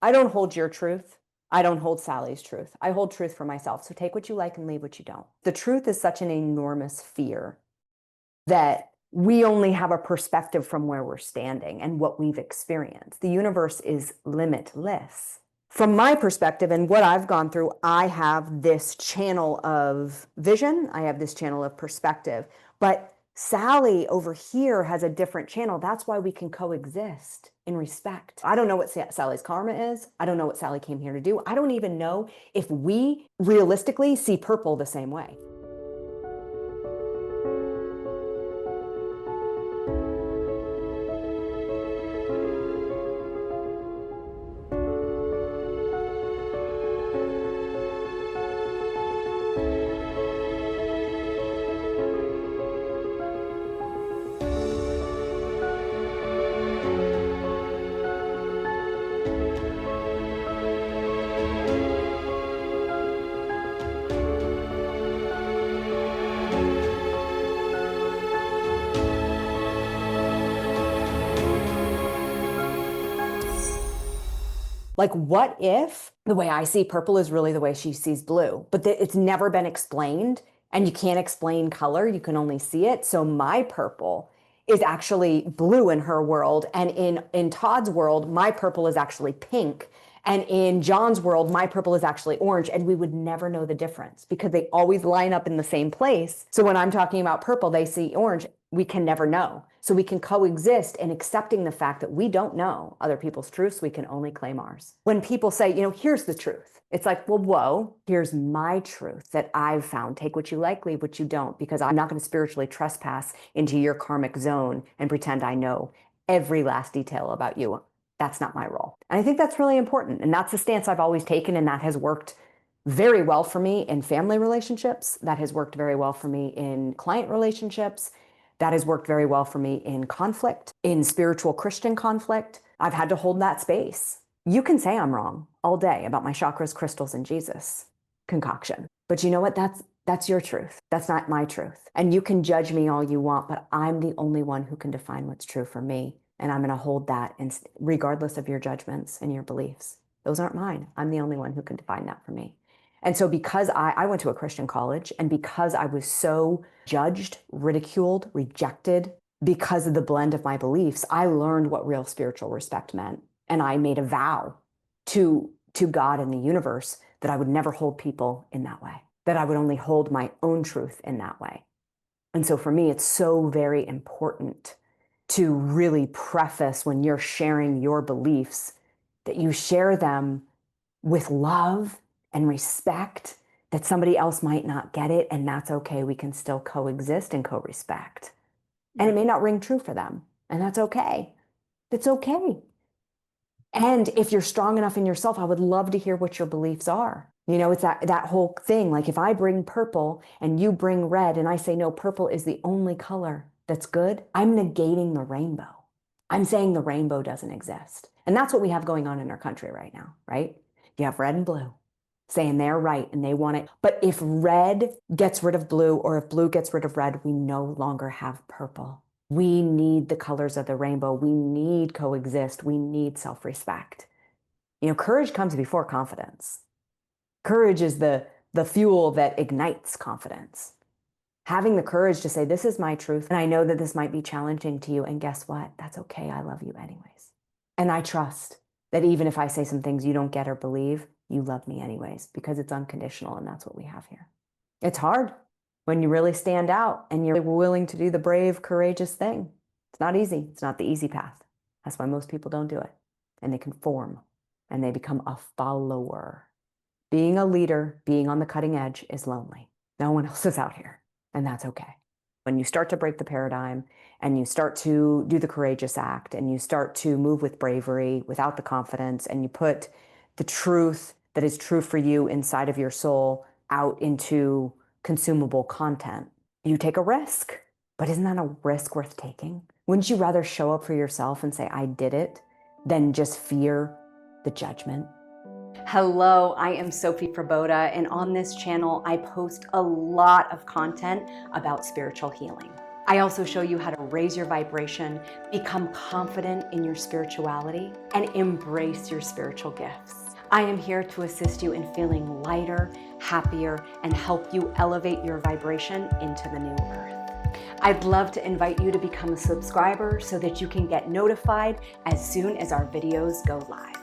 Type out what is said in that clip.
I don't hold your truth. I don't hold Sally's truth. I hold truth for myself. So take what you like and leave what you don't. The truth is such an enormous fear that we only have a perspective from where we're standing and what we've experienced. The universe is limitless. From my perspective and what I've gone through, I have this channel of vision. I have this channel of perspective. But Sally over here has a different channel. That's why we can coexist in respect. I don't know what Sally's karma is. I don't know what Sally came here to do. I don't even know if we realistically see purple the same way. Like, what if the way I see purple is really the way she sees blue, but it's never been explained and you can't explain color, you can only see it. So my purple is actually blue in her world. And in Todd's world, my purple is actually pink. And in John's world, my purple is actually orange. And we would never know the difference because they always line up in the same place. So when I'm talking about purple, they see orange. We can never know. So we can coexist in accepting the fact that we don't know other people's truths. We can only claim ours. When people say, here's the truth. It's like, well, whoa, here's my truth that I've found. Take what you like, leave what you don't, because I'm not going to spiritually trespass into your karmic zone and pretend I know every last detail about you. That's not my role. And I think that's really important. And that's the stance I've always taken. And that has worked very well for me in family relationships. That has worked very well for me in client relationships. That has worked very well for me in conflict, in spiritual Christian conflict. I've had to hold that space. You can say I'm wrong all day about my chakras, crystals, and Jesus concoction. But you know what? That's your truth. That's not my truth. And you can judge me all you want, but I'm the only one who can define what's true for me. And I'm going to hold that regardless of your judgments and your beliefs. Those aren't mine. I'm the only one who can define that for me. And so because I went to a Christian college, and because I was so judged, ridiculed, rejected because of the blend of my beliefs, I learned what real spiritual respect meant. And I made a vow to God and the universe that I would never hold people in that way, that I would only hold my own truth in that way. And so for me, it's so very important to really preface when you're sharing your beliefs that you share them with love and respect, that somebody else might not get it, and that's okay. We can still coexist and co-respect. And it may not ring true for them, and that's okay. It's okay. And if you're strong enough in yourself, I would love to hear what your beliefs are. It's that whole thing. Like if I bring purple and you bring red and I say, no, purple is the only color that's good, I'm negating the rainbow. I'm saying the rainbow doesn't exist. And that's what we have going on in our country right now, right? You have red and blue saying they're right and they want it. But if red gets rid of blue, or if blue gets rid of red, we no longer have purple. We need the colors of the rainbow. We need coexist. We need self-respect. Courage comes before confidence. Courage is the fuel that ignites confidence. Having the courage to say, this is my truth, and I know that this might be challenging to you, and guess what? That's okay. I love you anyways. And I trust that even if I say some things you don't get or believe, you love me anyways, because it's unconditional, and that's what we have here. It's hard when you really stand out and you're willing to do the brave, courageous thing. It's not easy. It's not the easy path. That's why most people don't do it. And they conform, and they become a follower. Being a leader, being on the cutting edge is lonely. No one else is out here, and that's okay. When you start to break the paradigm and you start to do the courageous act and you start to move with bravery without the confidence, and you put the truth that is true for you inside of your soul out into consumable content, you take a risk. But isn't that a risk worth taking? Wouldn't you rather show up for yourself and say, I did it, than just fear the judgment? Hello, I am Sophie Frabotta, and on this channel, I post a lot of content about spiritual healing. I also show you how to raise your vibration, become confident in your spirituality, and embrace your spiritual gifts. I am here to assist you in feeling lighter, happier, and help you elevate your vibration into the new earth. I'd love to invite you to become a subscriber so that you can get notified as soon as our videos go live.